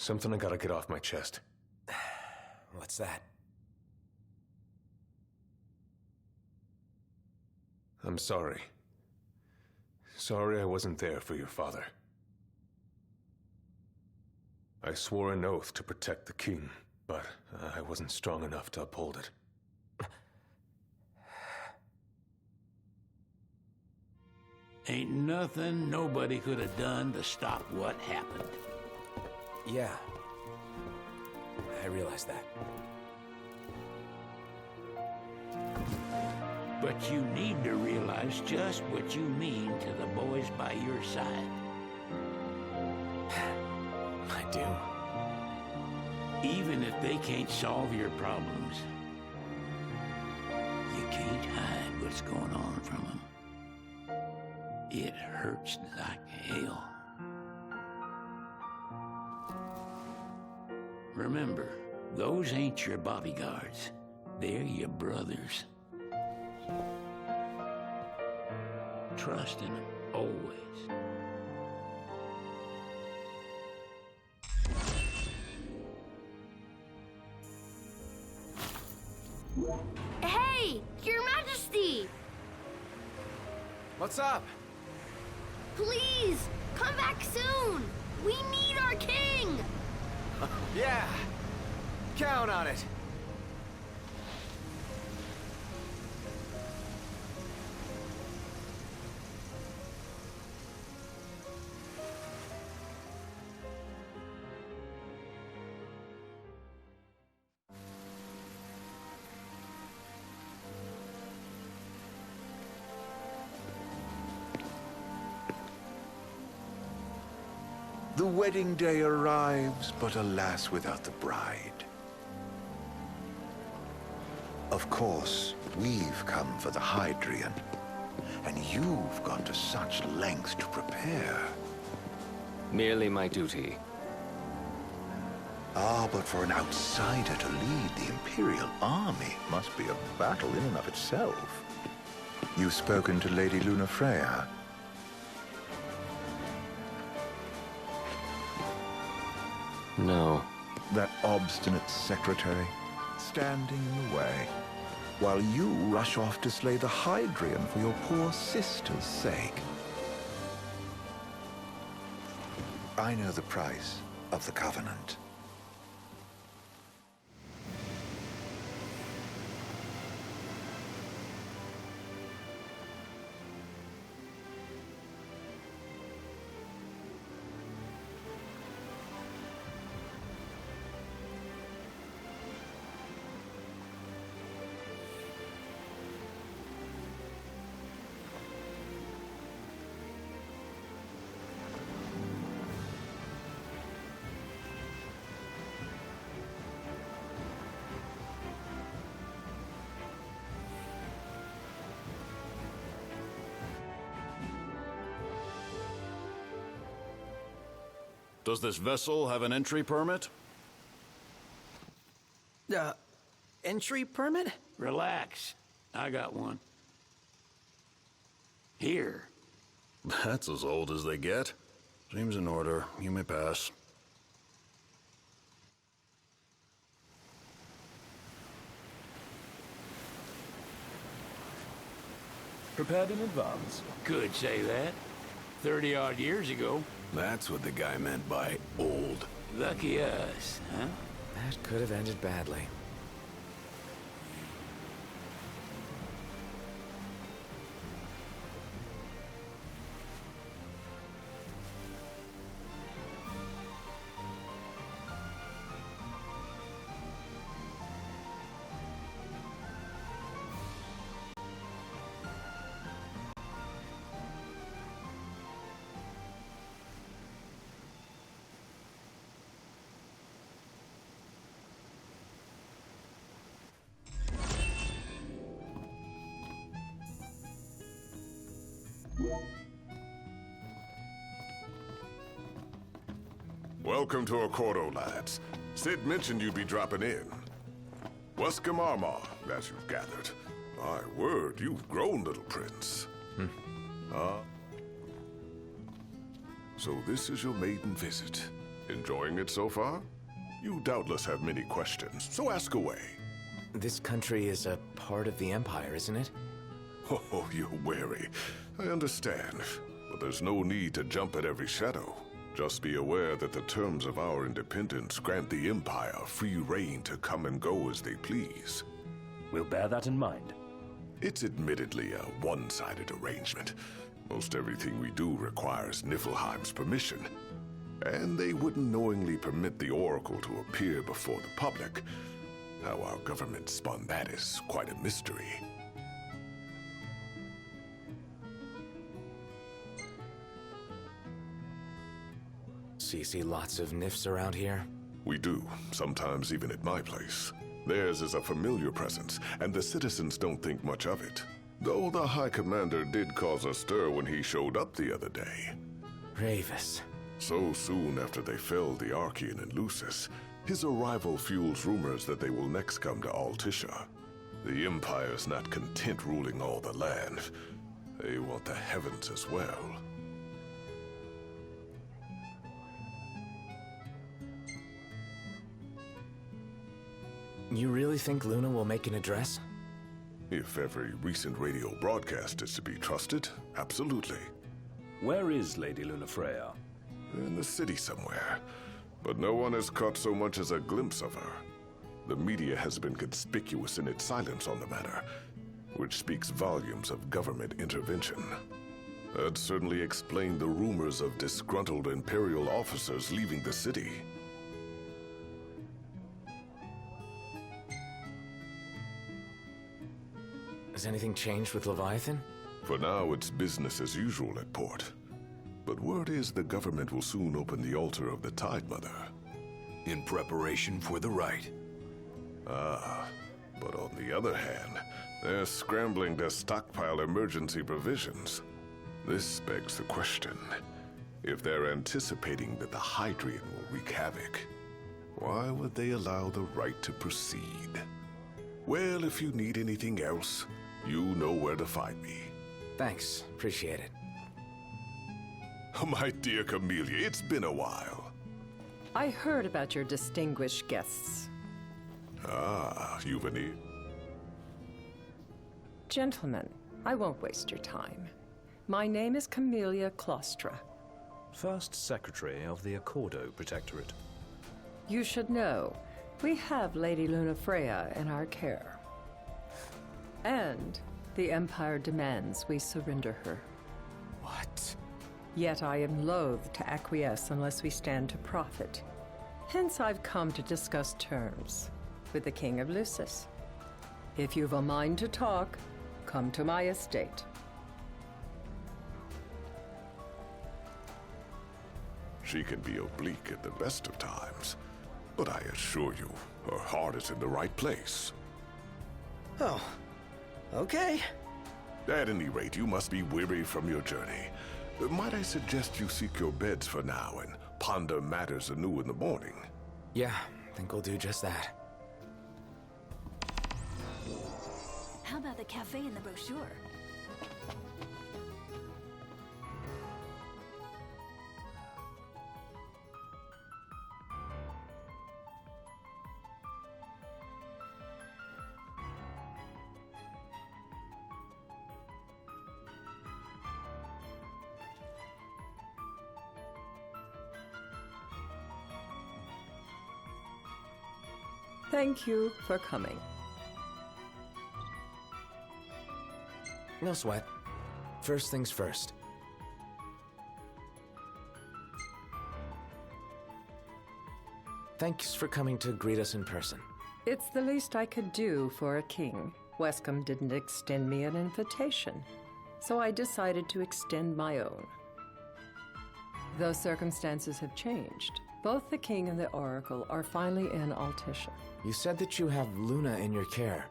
Something I gotta get off my chest. What's that? I'm sorry. Sorry I wasn't there for your father. I swore an oath to protect the king, but I wasn't strong enough to uphold it. Ain't nothing nobody could have done to stop what happened. Yeah. I realize that. But you need to realize just what you mean to the boys by your side. I do. Even if they can't solve your problems, you can't hide what's going on from them. It hurts like hell. Remember, those ain't your bodyguards. They're your brothers. Trust in them, always. Hey, Your Majesty! What's up? Please, come back soon! We need our king! Yeah! Count on it! The wedding day arrives, but alas, without the bride. Of course, we've come for the Hydrian, and you've gone to such lengths to prepare. Merely my duty. Ah, but for an outsider to lead the Imperial army must be a battle in and of itself. You've spoken to Lady Lunafreya. No. That obstinate secretary, standing in the way, while you rush off to slay the Hydrian for your poor sister's sake. I know the price of the Covenant. Does this vessel have an entry permit? Entry permit? Relax. I got one. Here. That's as old as they get. Seems in order. You may pass. Prepared in advance. Could say that. 30-odd years ago. That's what the guy meant by old. Lucky us, huh? That could have ended badly. Welcome to Accordo, lads. Sid mentioned you'd be dropping in. Welcome Armor, as you've gathered. My word, you've grown, little prince. So this is your maiden visit. Enjoying it so far? You doubtless have many questions, so ask away. This country is a part of the Empire, isn't it? Oh, you're wary. I understand. But there's no need to jump at every shadow. Just be aware that the terms of our independence grant the Empire free reign to come and go as they please. We'll bear that in mind. It's admittedly a one-sided arrangement. Most everything we do requires Niflheim's permission. And they wouldn't knowingly permit the Oracle to appear before the public. How our government spun that is quite a mystery. So you see lots of Nifs around here? We do, sometimes even at my place. Theirs is a familiar presence, and the citizens don't think much of it. Though the High Commander did cause a stir when he showed up the other day. Ravis. So soon after they felled the Archean and Lucis, his arrival fuels rumors that they will next come to Altisha. The Empire's not content ruling all the land. They want the heavens as well. You really think Luna will make an address? If every recent radio broadcast is to be trusted, absolutely. Where is Lady Lunafreya? In the city somewhere. But no one has caught so much as a glimpse of her. The media has been conspicuous in its silence on the matter, which speaks volumes of government intervention. That certainly explained the rumors of disgruntled Imperial officers leaving the city. Has anything changed with Leviathan? For now, it's business as usual at port. But word is the government will soon open the altar of the Tide Mother. In preparation for the rite. Ah, but on the other hand, they're scrambling to stockpile emergency provisions. This begs the question. If they're anticipating that the Hydrian will wreak havoc, why would they allow the rite to proceed? Well, if you need anything else, you know where to find me. Thanks. Appreciate it. My dear Camellia, it's been a while. I heard about your distinguished guests. Ah, Juveni. Gentlemen, I won't waste your time. My name is Camellia Claustra. First Secretary of the Accordo Protectorate. You should know, we have Lady Lunafreya in our care. And the Empire demands we surrender her. What? Yet I am loath to acquiesce unless we stand to profit. Hence I've come to discuss terms with the King of Lucis. If you've a mind to talk, come to my estate. She can be oblique at the best of times, but I assure you, her heart is in the right place. Oh, okay. At any rate, you must be weary from your journey. Might I suggest you seek your beds for now and ponder matters anew in the morning? Yeah, I think we'll do just that. How about the cafe in the brochure? Thank you for coming. No sweat. First things first. Thanks for coming to greet us in person. It's the least I could do for a king. Wescom didn't extend me an invitation, so I decided to extend my own. Though circumstances have changed, both the king and the oracle are finally in Altisha. You said that you have Luna in your care.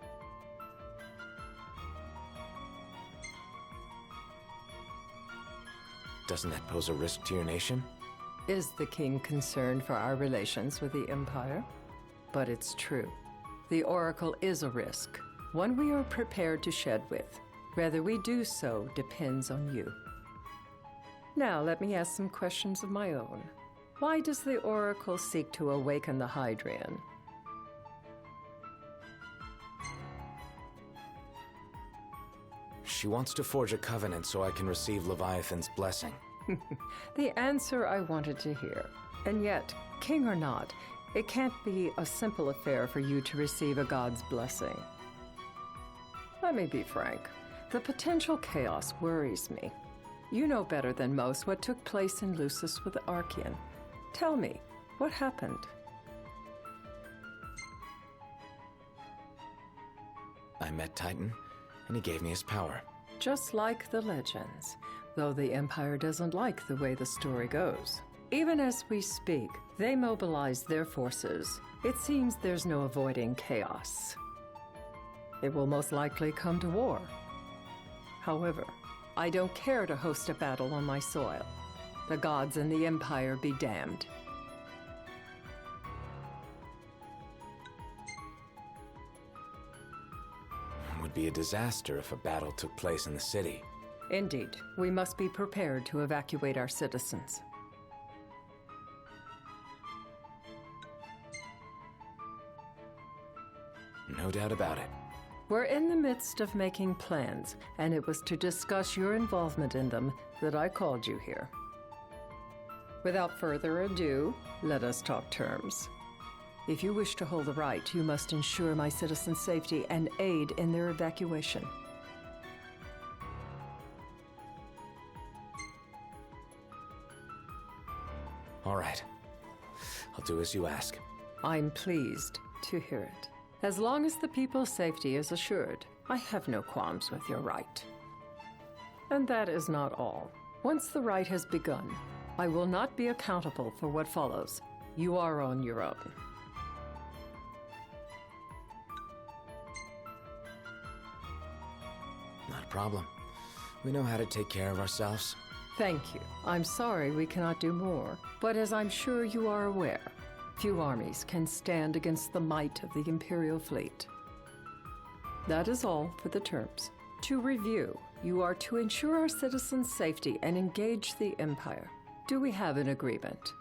Doesn't that pose a risk to your nation? Is the king concerned for our relations with the Empire? But it's true. The oracle is a risk, one we are prepared to shed with. Whether we do so depends on you. Now let me ask some questions of my own. Why does the Oracle seek to awaken the Hydrian? She wants to forge a covenant so I can receive Leviathan's blessing. The answer I wanted to hear. And yet, king or not, it can't be a simple affair for you to receive a god's blessing. Let me be frank. The potential chaos worries me. You know better than most what took place in Lucis with the Archean. Tell me, what happened? I met Titan, and he gave me his power. Just like the legends, though the Empire doesn't like the way the story goes. Even as we speak, they mobilize their forces. It seems there's no avoiding chaos. It will most likely come to war. However, I don't care to host a battle on my soil. The gods and the Empire be damned. It would be a disaster if a battle took place in the city. Indeed, we must be prepared to evacuate our citizens. No doubt about it. We're in the midst of making plans, and it was to discuss your involvement in them that I called you here. Without further ado, let us talk terms. If you wish to hold the right, you must ensure my citizens' safety and aid in their evacuation. All right. I'll do as you ask. I'm pleased to hear it. As long as the people's safety is assured, I have no qualms with your right. And that is not all. Once the rite has begun, I will not be accountable for what follows. You are on your own. Not a problem. We know how to take care of ourselves. Thank you. I'm sorry we cannot do more, but as I'm sure you are aware, few armies can stand against the might of the Imperial fleet. That is all for the terms. To review, you are to ensure our citizens' safety and engage the Empire. Do we have an agreement?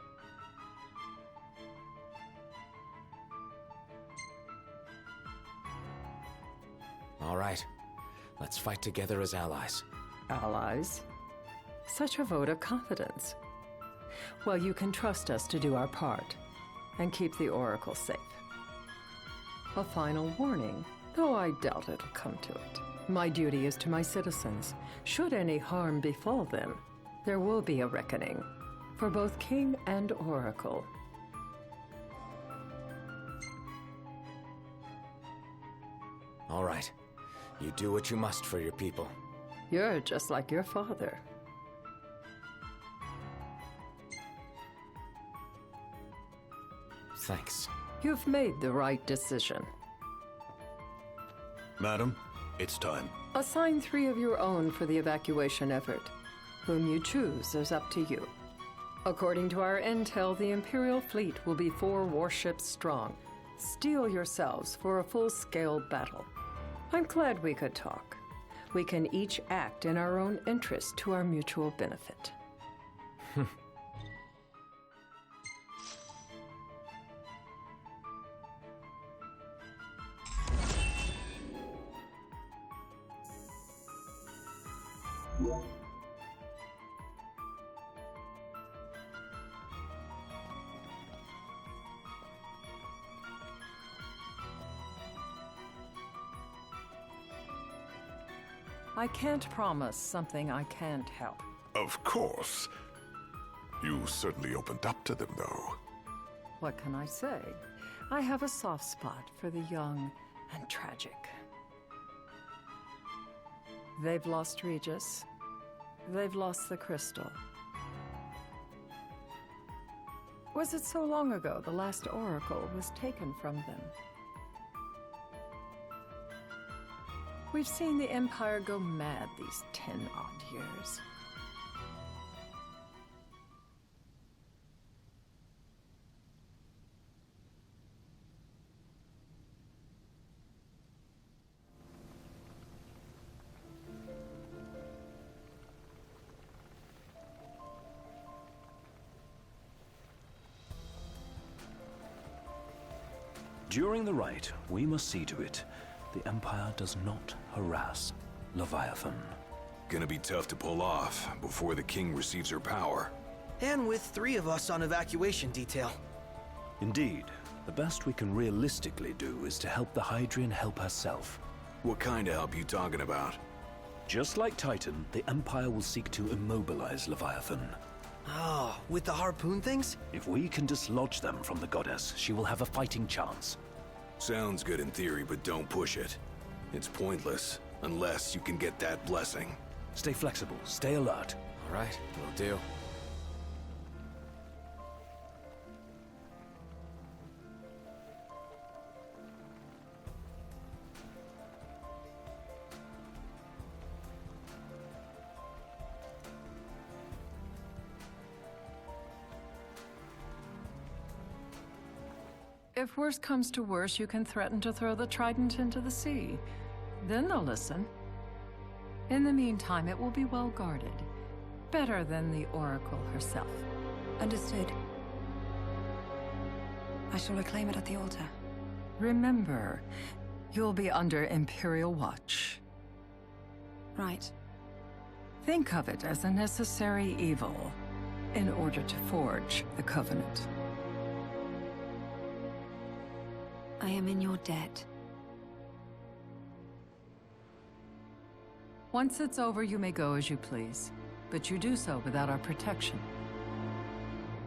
All right. Let's fight together as allies. Allies? Such a vote of confidence. Well, you can trust us to do our part and keep the Oracle safe. A final warning, though I doubt it'll come to it. My duty is to my citizens. Should any harm befall them, there will be a reckoning for both King and Oracle. All right. You do what you must for your people. You're just like your father. Thanks. You've made the right decision. Madam, it's time. Assign 3 of your own for the evacuation effort. Whom you choose is up to you. According to our intel, the Imperial fleet will be 4 warships strong. Steel yourselves for a full-scale battle. I'm glad we could talk. We can each act in our own interest to our mutual benefit. I can't promise something I can't help. Of course. You certainly opened up to them, though. What can I say? I have a soft spot for the young and tragic. They've lost Regis. They've lost the crystal. Was it so long ago the last oracle was taken from them? We've seen the Empire go mad these 10-odd years. During the rite, we must see to it the Empire does not harass Leviathan. Gonna be tough to pull off before the king receives her power. And with 3 of us on evacuation detail. Indeed, the best we can realistically do is to help the Hydrian help herself. What kind of help you talking about? Just like Titan, the Empire will seek to immobilize Leviathan. Oh, with the harpoon things? If we can dislodge them from the goddess, she will have a fighting chance. Sounds good in theory, but don't push it. It's pointless, unless you can get that blessing. Stay flexible, stay alert. All right, will do. If worse comes to worse, you can threaten to throw the trident into the sea. Then they'll listen. In the meantime, it will be well guarded. Better than the Oracle herself. Understood. I shall reclaim it at the altar. Remember, you'll be under Imperial watch. Right. Think of it as a necessary evil in order to forge the Covenant. I am in your debt. Once it's over, you may go as you please. But you do so without our protection.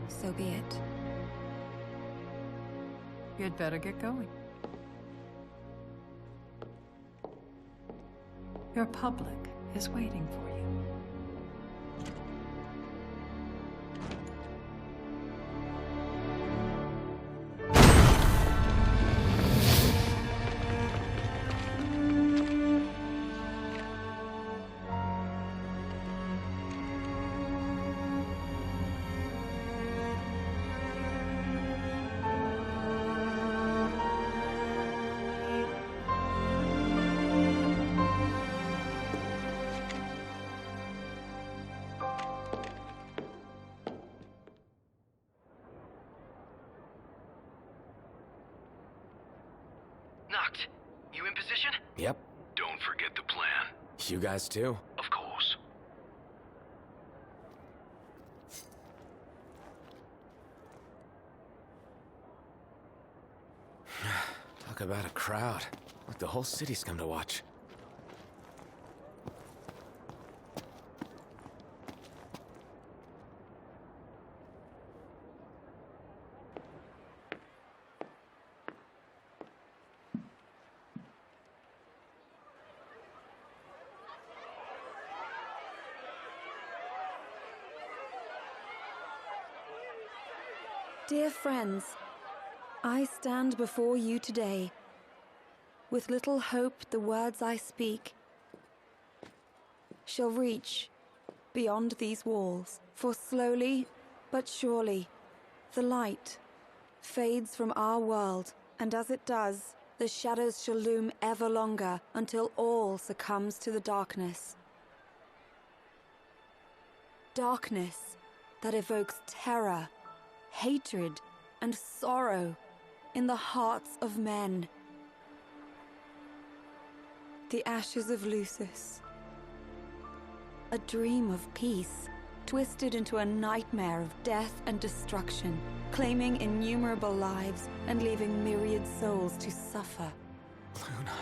So be it. You'd better get going. Your public is waiting for you. Noct, you in position? Yep. Don't forget the plan. You guys too? Of course. Talk about a crowd. Like the whole city's come to watch. Dear friends, I stand before you today. With little hope the words I speak shall reach beyond these walls. For slowly but surely, the light fades from our world, and as it does, the shadows shall loom ever longer until all succumbs to the darkness. Darkness that evokes terror, hatred, and sorrow in the hearts of men. The ashes of Lucis. A dream of peace, twisted into a nightmare of death and destruction, claiming innumerable lives and leaving myriad souls to suffer. Luna.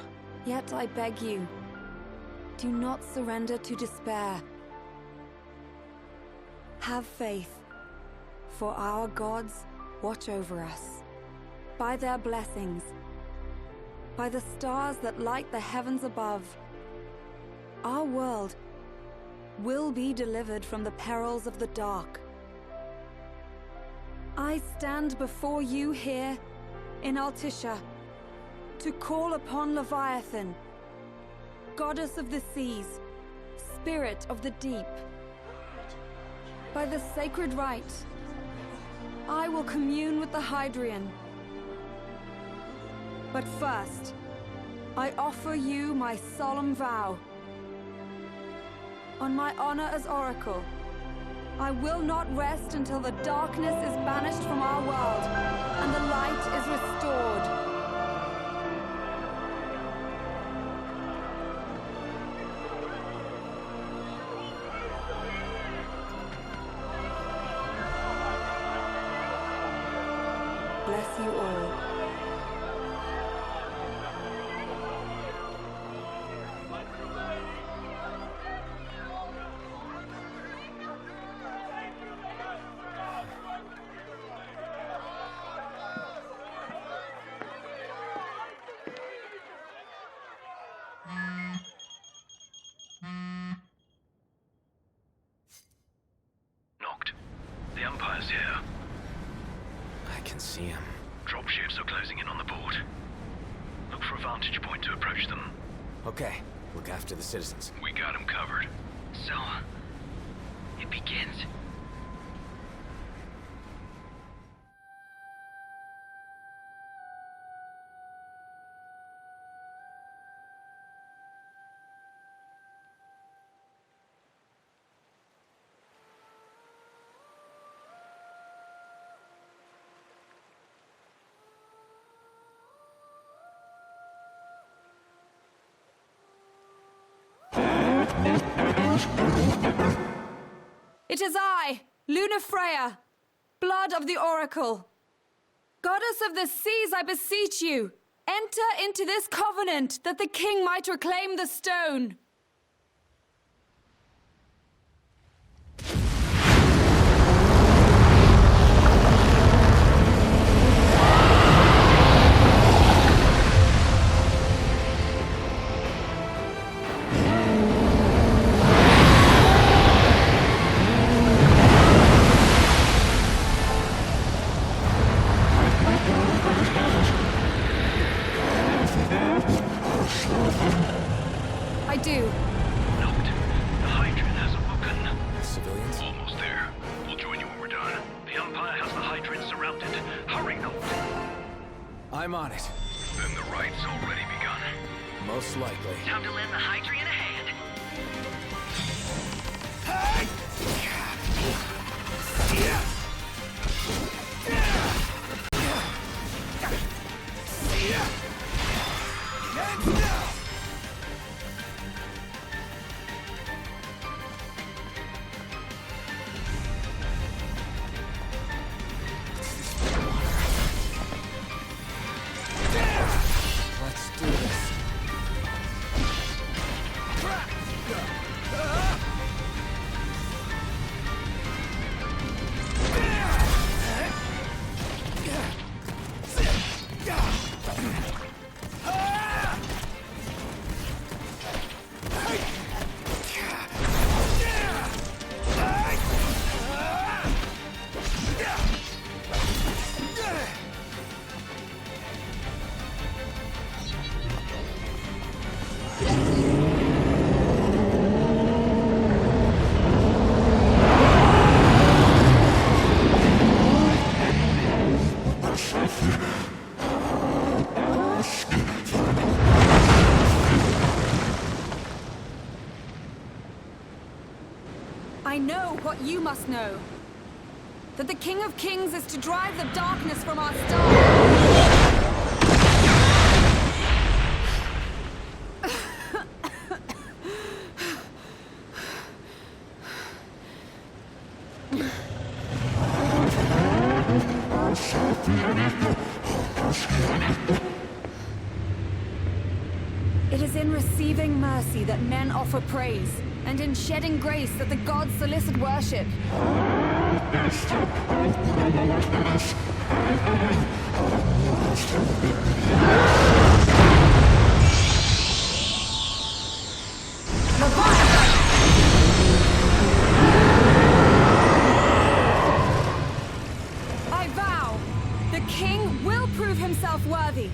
Yet I beg you, do not surrender to despair. Have faith, for our gods watch over us. By their blessings, by the stars that light the heavens above, our world will be delivered from the perils of the dark. I stand before you here in Altissia to call upon Leviathan, goddess of the seas, spirit of the deep. By the sacred rite, I will commune with the Hydrian. But first, I offer you my solemn vow. On my honor as Oracle, I will not rest until the darkness is banished from our world and the light is restored. bless you all. Knocked. The Empire's here. I can see him. Dropships are closing in on the port. Look for a vantage point to approach them. Okay, look after the citizens. We got them covered. So, it begins. It is I, Luna Freya, blood of the Oracle. Goddess of the seas, I beseech you, enter into this covenant that the king might reclaim the stone. I do. Knocked. The Hydraean has awoken. Civilians? Almost there. We'll join you when we're done. The Empire has the Hydraean surrounded. Hurry, Knocked. I'm on it. Then the right's already begun. Most likely. Time to lend the Hydraean a hand. Let's do this. I know what you must know. That the King of Kings is to drive the darkness from our star. It is in receiving mercy that men offer praise, and in shedding grace that the gods solicit worship. I vow, the king will prove himself worthy.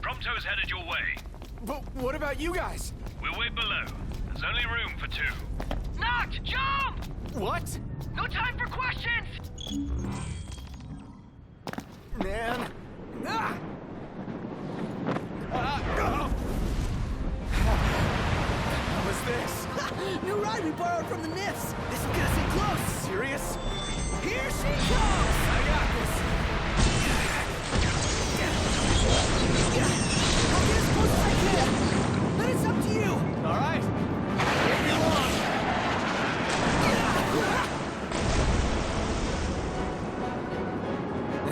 Prompto's headed your way. But what about you guys? We'll wait below. There's only room for two. Knocked! Jump! What? No time for questions! she goes! I got this! I'll get as close as I can! Then it's up to you! Alright. Take me along!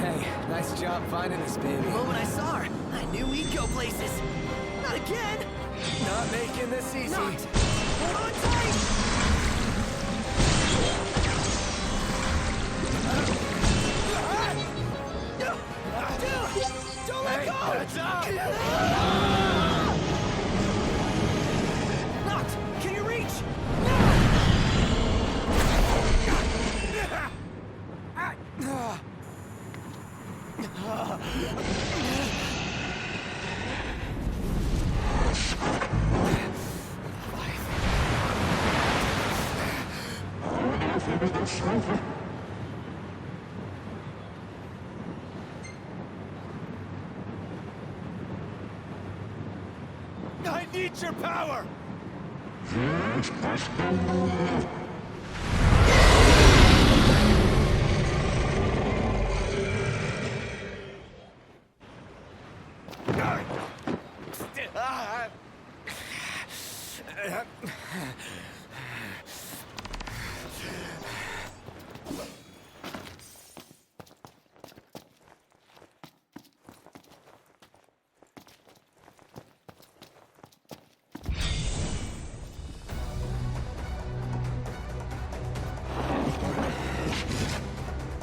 Hey, nice job finding this baby. The moment I saw her, I knew we'd go places. Not again! Not making this easy. Not! Hold on tight! Dude! Don't let go! Not! Can you reach? I need your power!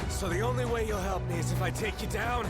So the only way you'll help me is if I take you down?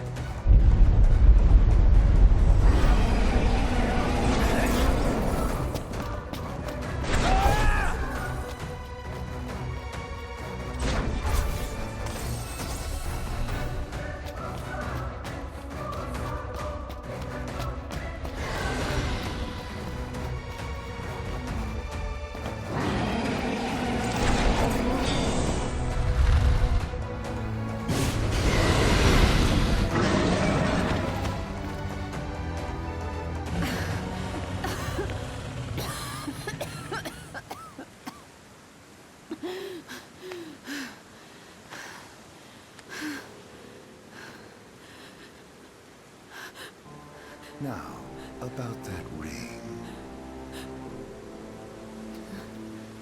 Now, about that ring.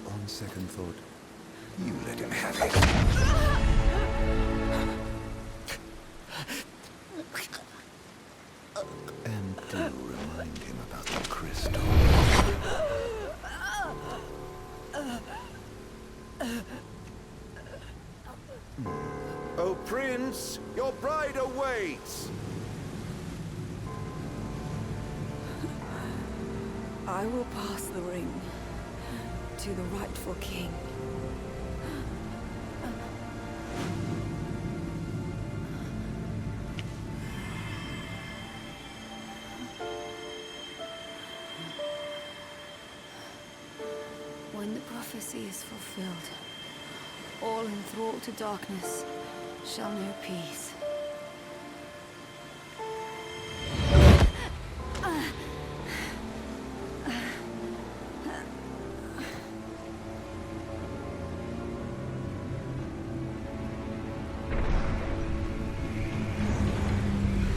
On second thought, you let him have it. And do remind him about the crystal. Oh, Prince, your bride awaits! I will pass the ring to the rightful king. When the prophecy is fulfilled, all enthralled to darkness shall know peace.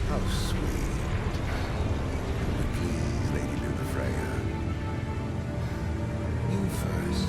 How sweet. But please, Lady Lunafreya. You first.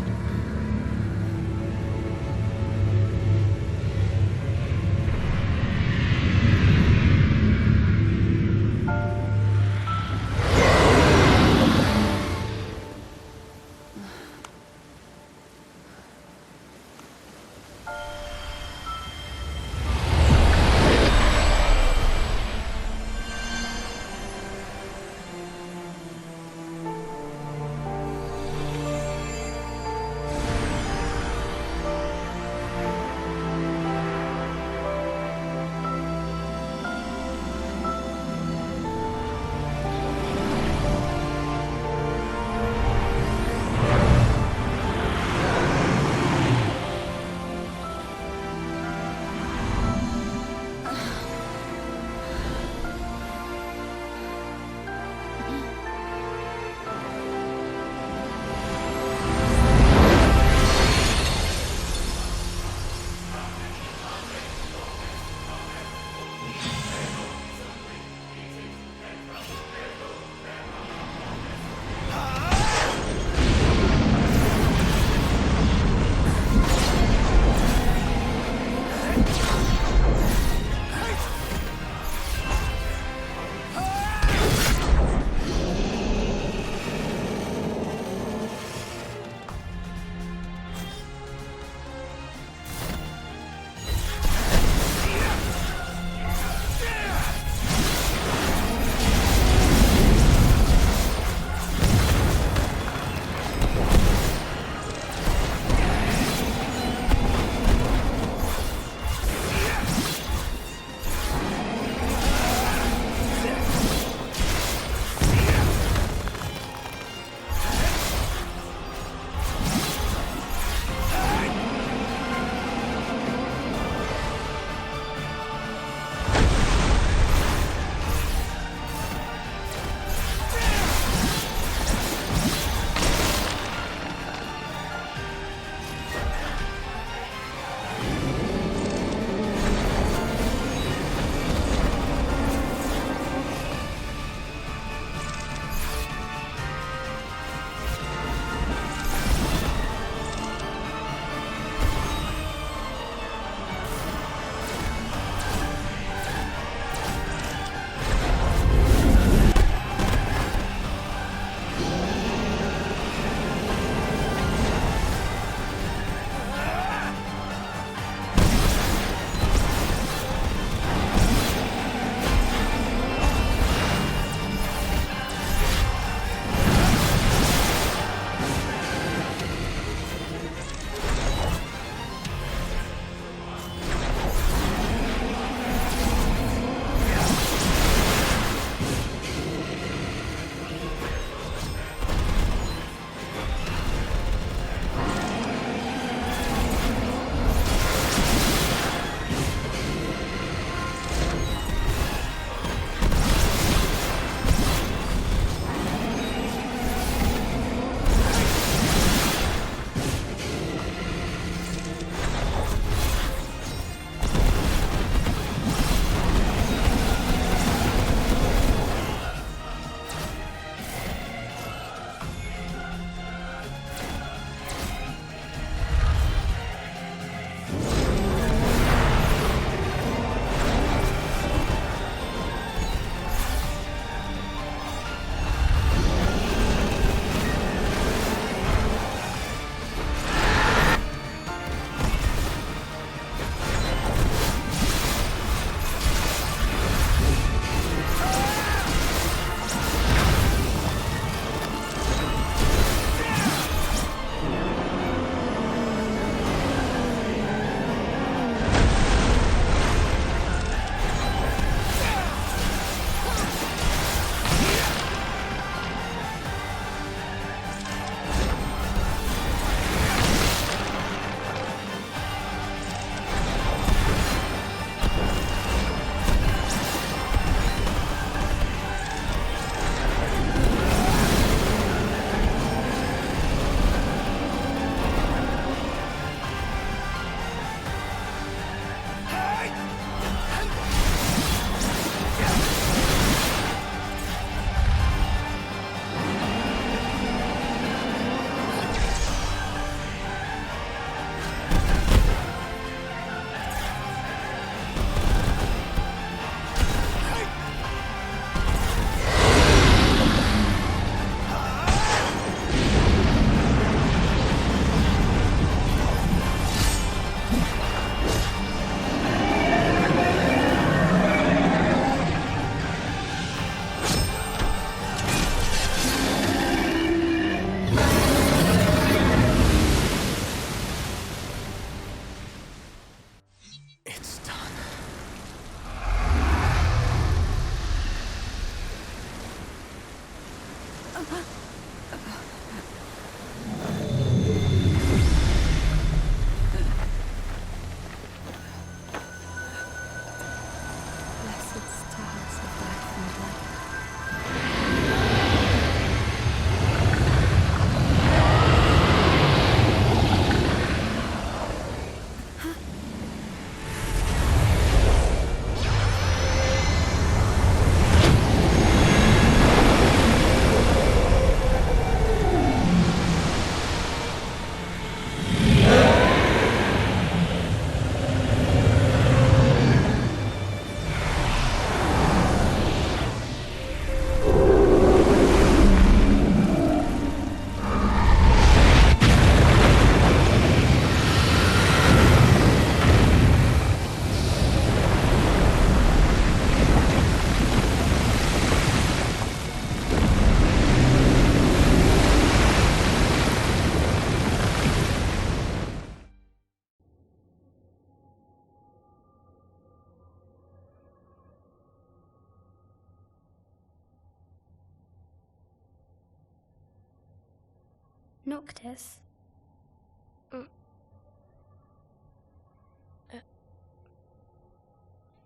Noctis?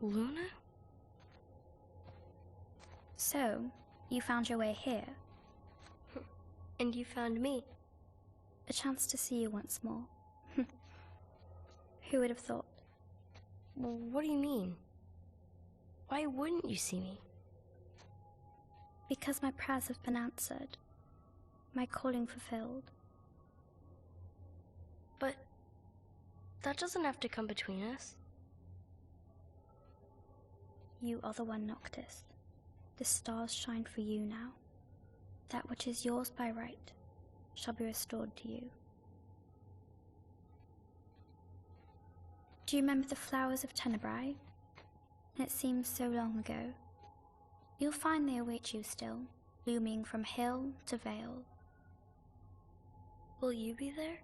Luna? So, you found your way here. And you found me. A chance to see you once more. Who would have thought? Well, what do you mean? Why wouldn't you see me? Because my prayers have been answered. My calling fulfilled. But that doesn't have to come between us. You are the one, Noctis. The stars shine for you now. That which is yours by right shall be restored to you. Do you remember the flowers of Tenebrae? It seems so long ago. You'll find they await you still, blooming from hill to vale. Will you be there?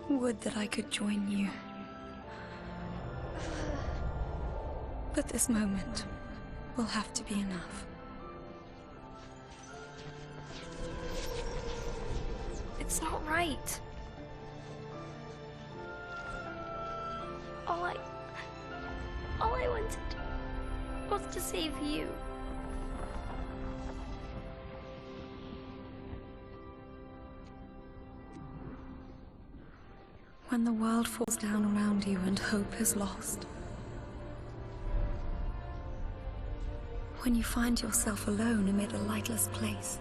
Would that I could join you. But this moment will have to be enough. It's not right. All I wanted was to save you. When the world falls down around you and hope is lost. When you find yourself alone amid a lightless place.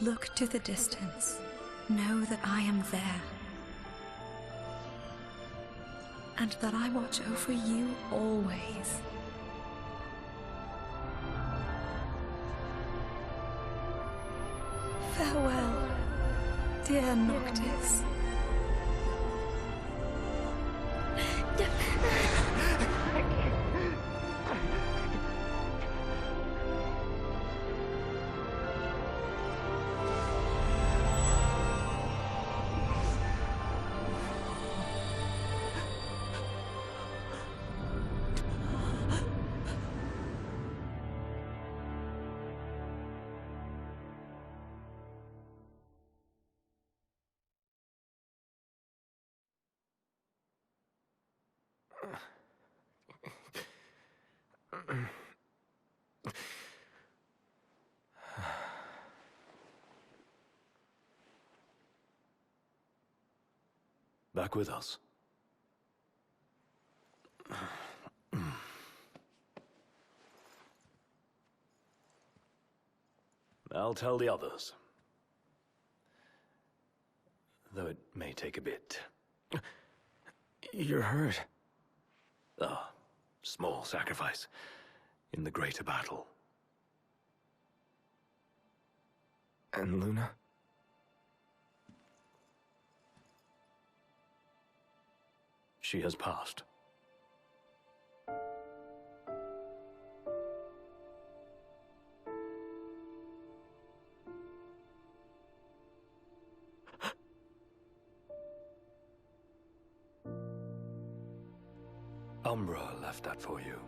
Look to the distance. Know that I am there. And that I watch over you always. Farewell, dear Noctis. Back with us. I'll tell the others. Though it may take a bit. You're hurt. A small sacrifice in the greater battle. And Luna? She has passed. Umbra left that for you.